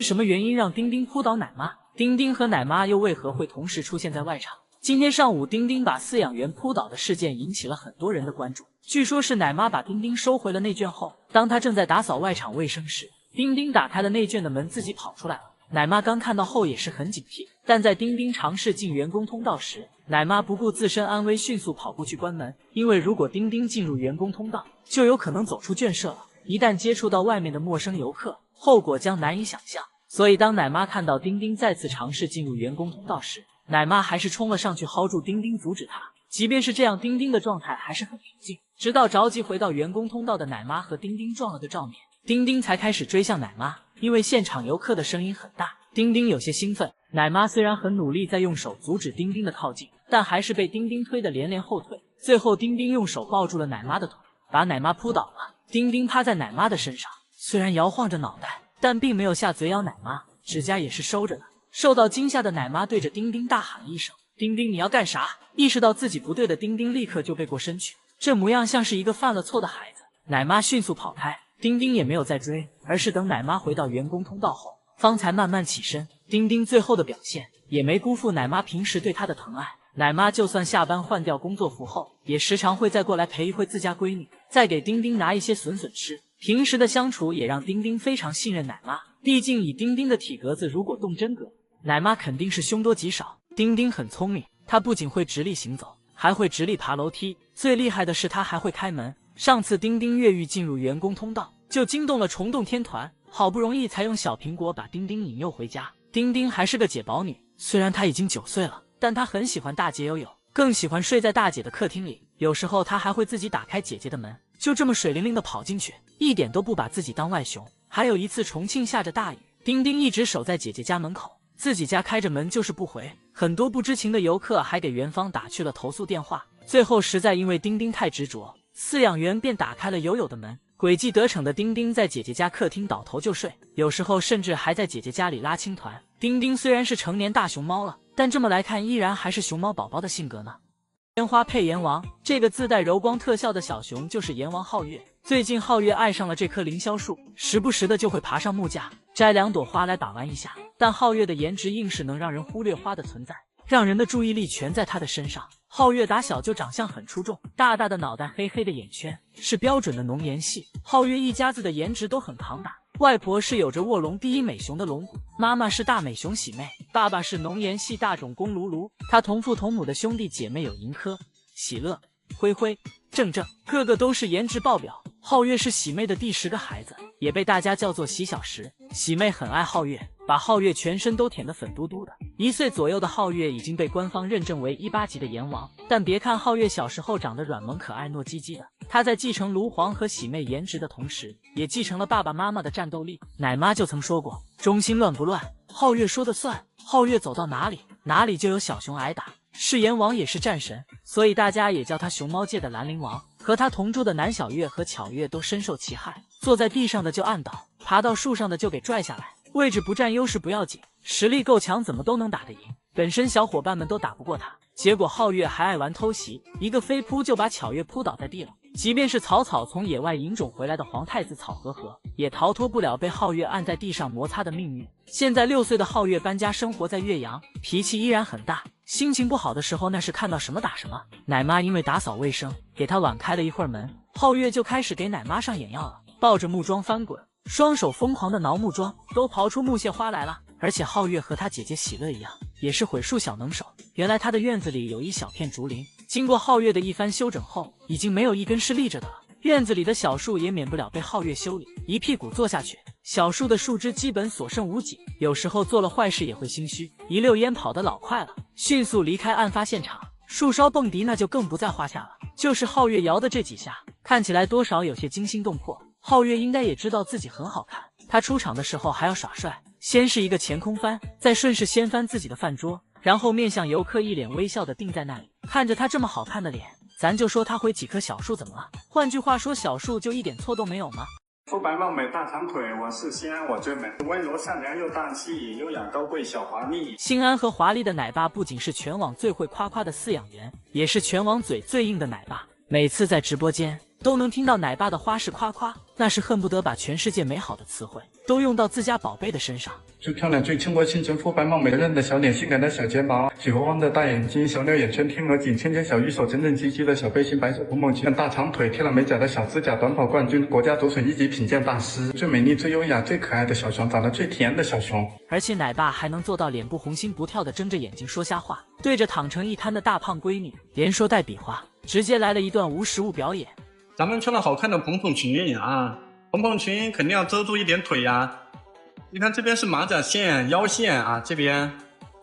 是什么原因让丁丁扑倒奶妈？丁丁和奶妈又为何会同时出现在外场？今天上午，丁丁把饲养员扑倒的事件引起了很多人的关注。据说是奶妈把丁丁收回了内圈后，当他正在打扫外场卫生时，丁丁打开了内圈的门，自己跑出来了。奶妈刚看到后也是很警惕，但在丁丁尝试进员工通道时，奶妈不顾自身安危，迅速跑过去关门。因为如果丁丁进入员工通道，就有可能走出圈舍了。一旦接触到外面的陌生游客，后果将难以想象。所以当奶妈看到丁丁再次尝试进入员工通道时，奶妈还是冲了上去薅住丁丁，阻止他。即便是这样，丁丁的状态还是很平静，直到着急回到员工通道的奶妈和丁丁撞了个照面，丁丁才开始追向奶妈。因为现场游客的声音很大，丁丁有些兴奋。奶妈虽然很努力在用手阻止丁丁的靠近，但还是被丁丁推得连连后退。最后丁丁用手抱住了奶妈的腿，把奶妈扑倒了。丁丁趴在奶妈的身上，虽然摇晃着脑袋，但并没有下嘴咬奶妈，指甲也是收着的。受到惊吓的奶妈对着丁丁大喊了一声：“丁丁，你要干啥？”意识到自己不对的丁丁立刻就背过身去，这模样像是一个犯了错的孩子。奶妈迅速跑开，丁丁也没有再追，而是等奶妈回到员工通道后，方才慢慢起身。丁丁最后的表现也没辜负奶妈平时对他的疼爱。奶妈就算下班换掉工作服后，也时常会再过来陪一会自家闺女，再给丁丁拿一些笋笋吃。平时的相处也让丁丁非常信任奶妈，毕竟以丁丁的体格子，如果动真格，奶妈肯定是凶多吉少。丁丁很聪明，他不仅会直立行走，还会直立爬楼梯，最厉害的是他还会开门。上次丁丁越狱进入员工通道，就惊动了虫洞天团，好不容易才用小苹果把丁丁引诱回家。丁丁还是个姐宝女，虽然她已经9岁了，但她很喜欢大姐悠悠，更喜欢睡在大姐的客厅里。有时候她还会自己打开姐姐的门，就这么水灵灵的跑进去，一点都不把自己当外熊。还有一次重庆下着大雨，丁丁一直守在姐姐家门口，自己家开着门就是不回，很多不知情的游客还给园方打去了投诉电话。最后实在因为丁丁太执着，饲养员便打开了悠悠的门。诡计得逞的丁丁在姐姐家客厅倒头就睡，有时候甚至还在姐姐家里拉青团。丁丁虽然是成年大熊猫了，但这么来看依然还是熊猫宝宝的性格呢。烟花配阎王，这个自带柔光特效的小熊就是阎王皓月。最近皓月爱上了这棵凌霄树，时不时的就会爬上木架，摘2朵花来把玩一下。但皓月的颜值硬是能让人忽略花的存在，让人的注意力全在他的身上。皓月打小就长相很出众，大大的脑袋，黑黑的眼圈，是标准的浓颜系。皓月一家子的颜值都很扛打，外婆是有着卧龙第一美熊的龙骨，妈妈是大美熊喜妹，爸爸是浓颜系大种公卢卢。他同父同母的兄弟姐妹有银科、喜乐、灰灰、正正，个个都是颜值爆表。皓月是喜妹的第10个孩子，也被大家叫做喜小石。喜妹很爱皓月，把皓月全身都舔得粉嘟嘟的。1岁左右的皓月已经被官方认证为18级的阎王，但别看皓月小时候长得软萌可爱糯叽叽的，他在继承卢黄和喜妹颜值的同时，也继承了爸爸妈妈的战斗力。奶妈就曾说过，中心乱不乱，皓月说的算，皓月走到哪里，哪里就有小熊挨打，是阎王也是战神，所以大家也叫他熊猫界的兰陵王。和他同住的南小月和巧月都深受其害，坐在地上的就按倒，爬到树上的就给拽下来，位置不占优势不要紧，实力够强怎么都能打得赢。本身小伙伴们都打不过他，结果皓月还爱玩偷袭，一个飞扑就把巧月扑倒在地了。即便是草草从野外引种回来的皇太子草和和，也逃脱不了被皓月按在地上摩擦的命运。现在6岁的皓月搬家生活在岳阳，脾气依然很大，心情不好的时候那是看到什么打什么。奶妈因为打扫卫生给他晚开了一会儿门，皓月就开始给奶妈上眼药了，抱着木桩翻滚，双手疯狂的挠木桩，都刨出木屑花来了。而且皓月和他姐姐喜乐一样，也是毁树小能手。原来他的院子里有一小片竹林，经过皓月的一番修整后，已经没有一根是立着的了。院子里的小树也免不了被皓月修理，一屁股坐下去，小树的树枝基本所剩无几。有时候做了坏事也会心虚，一溜烟跑得老快了，迅速离开案发现场。树梢蹦迪那就更不在话下了，就是皓月摇的这几下，看起来多少有些惊心动魄。皓月应该也知道自己很好看，他出场的时候还要耍帅，先是一个前空翻，再顺势掀翻自己的饭桌，然后面向游客一脸微笑的定在那里。看着他这么好看的脸，咱就说他毁几棵小树怎么了？换句话说，小树就一点错都没有吗？肤白貌美大长腿，我是心安，我最美，温柔善良又大气，优雅高贵小华丽。心安和华丽的奶爸不仅是全网最会夸夸的饲养员，也是全网嘴最硬的奶爸。每次在直播间，都能听到奶爸的花式夸夸，那是恨不得把全世界美好的词汇都用到自家宝贝的身上。最漂亮、最倾国倾城、肤白貌美、润的小脸、性感的小睫毛、水汪汪的大眼睛、小鸟眼圈、天鹅颈、纤纤小玉手、整整齐齐的小背心、白手蓬蓬裙、大长腿、贴了美甲的小指甲、短跑冠军、国家足水一级品鉴大师、最美丽、最优雅、最可爱的小熊，长得最甜的小熊。而且奶爸还能做到脸不红心不跳的睁着眼睛说瞎话，对着躺成一滩的大胖闺女连说带比划，直接来了一段无实物表演。咱们穿了好看的蓬蓬裙啊，蓬蓬裙肯定要遮住一点腿呀。你看这边是马甲线、腰线啊，这边，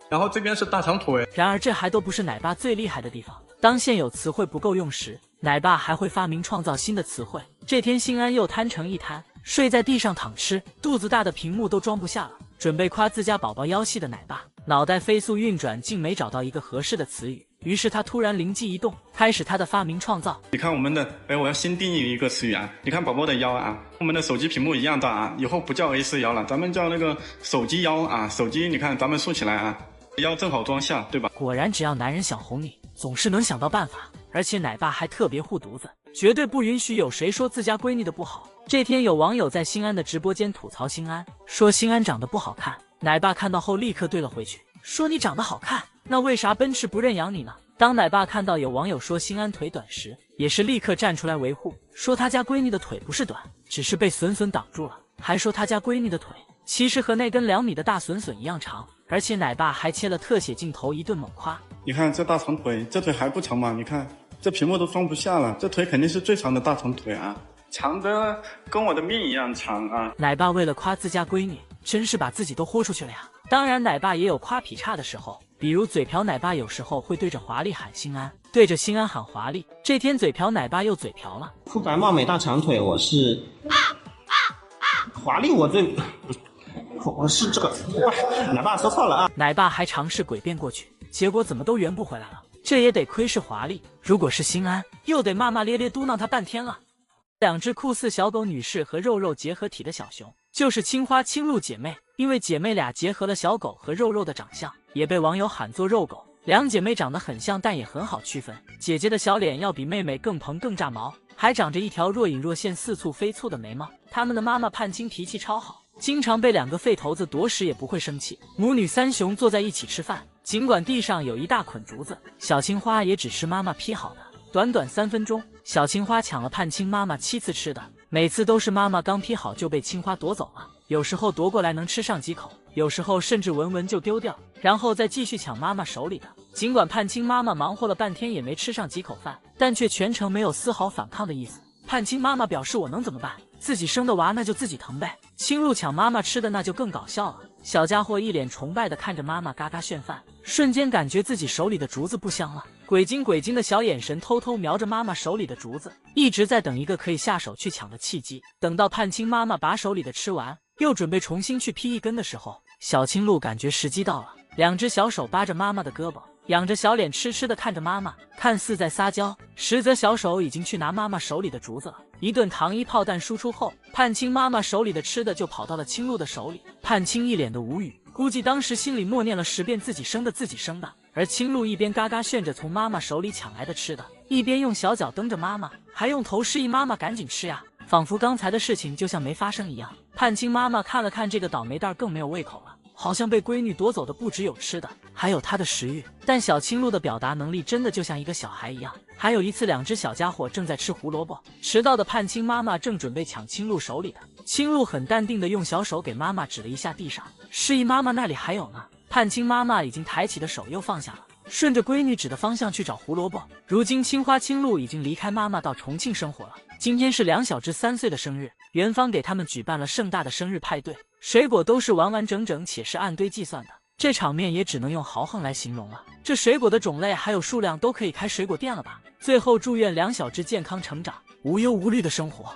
然后这边是大长腿。然而这还都不是奶爸最厉害的地方。当现有词汇不够用时，奶爸还会发明创造新的词汇。这天新安又摊成一摊，睡在地上躺吃，肚子大的屏幕都装不下了。准备夸自家宝宝腰细的奶爸，脑袋飞速运转，竟没找到一个合适的词语。于是他突然灵机一动，开始他的发明创造。你看我们的，我要新定义一个词语啊！你看宝宝的腰啊，我们的手机屏幕一样大啊，以后不叫 A4 腰了，咱们叫那个手机腰啊。手机你看咱们竖起来啊，腰正好装下，对吧？果然，只要男人想哄你，总是能想到办法。而且奶爸还特别护犊子，绝对不允许有谁说自家闺女的不好。这天有网友在新安的直播间吐槽新安，说新安长得不好看。奶爸看到后立刻对了回去，说你长得好看，那为啥奔驰不认养你呢？当奶爸看到有网友说新安腿短时，也是立刻站出来维护，说他家闺女的腿不是短，只是被笋笋挡住了，还说他家闺女的腿其实和那根2米的大笋笋一样长。而且奶爸还切了特写镜头，一顿猛夸。你看这大长腿，这腿还不长吗？你看这屏幕都装不下了，这腿肯定是最长的大长腿啊，长的跟我的命一样长啊！奶爸为了夸自家闺女，真是把自己都豁出去了呀。当然奶爸也有夸劈叉的时候，比如嘴瓢奶爸有时候会对着华丽喊新安，对着新安喊华丽。这天嘴瓢奶爸又嘴瓢了，肤白貌美大长腿，我是华丽，我是这个，哇，奶爸说错了啊！奶爸还尝试诡辩过去，结果怎么都圆不回来了。这也得亏是华丽，如果是新安，又得骂骂咧咧嘟囔他半天了。两只酷似小狗女士和肉肉结合体的小熊，就是青花青露姐妹。因为姐妹俩结合了小狗和肉肉的长相，也被网友喊作肉狗。两姐妹长得很像，但也很好区分。姐姐的小脸要比妹妹更蓬更炸毛，还长着一条若隐若现似蹙非蹙的眉毛。她们的妈妈盼青脾气超好，经常被2个废头子夺食也不会生气。母女3熊坐在一起吃饭，尽管地上有一大捆竹子，小青花也只是妈妈劈好的。短短3分钟，小青花抢了盼青妈妈7次吃的，每次都是妈妈刚劈好就被青花夺走了。有时候夺过来能吃上几口，有时候甚至闻闻就丢掉，然后再继续抢妈妈手里的。尽管盼青妈妈忙活了半天也没吃上几口饭，但却全程没有丝毫反抗的意思。盼青妈妈表示我能怎么办？自己生的娃那就自己疼呗。青露抢妈妈吃的那就更搞笑了，小家伙一脸崇拜的看着妈妈嘎嘎炫饭，瞬间感觉自己手里的竹子不香了，鬼精鬼精的小眼神偷偷瞄着妈妈手里的竹子，一直在等一个可以下手去抢的契机。等到盼青妈妈把手里的吃完，又准备重新去劈一根的时候，小青鹿感觉时机到了，2只小手扒着妈妈的胳膊，仰着小脸痴痴地看着妈妈，看似在撒娇，实则小手已经去拿妈妈手里的竹子了。一顿糖衣炮弹输出后，盼青妈妈手里的吃的就跑到了青鹿的手里。盼青一脸的无语，估计当时心里默念了10遍自己生的自己生的。而青鹿一边嘎嘎炫着从妈妈手里抢来的吃的，一边用小脚蹬着妈妈，还用头示意妈妈赶紧吃呀，仿佛刚才的事情就像没发生一样。盼青妈妈看了看这个倒霉蛋，更没有胃口了，好像被闺女夺走的不只有吃的，还有她的食欲。但小青鹿的表达能力真的就像一个小孩一样。还有一次，2只小家伙正在吃胡萝卜，迟到的盼青妈妈正准备抢青鹿手里的，青鹿很淡定的用小手给妈妈指了一下地上，示意妈妈那里还有呢。盼青妈妈已经抬起的手又放下了，顺着闺女指的方向去找胡萝卜。如今青花青鹿已经离开妈妈到重庆生活了。今天是2小只3岁的生日，园方给他们举办了盛大的生日派对，水果都是完完整整且是按堆计算的，这场面也只能用豪横来形容了。这水果的种类还有数量都可以开水果店了吧。最后祝愿2小只健康成长，无忧无虑的生活。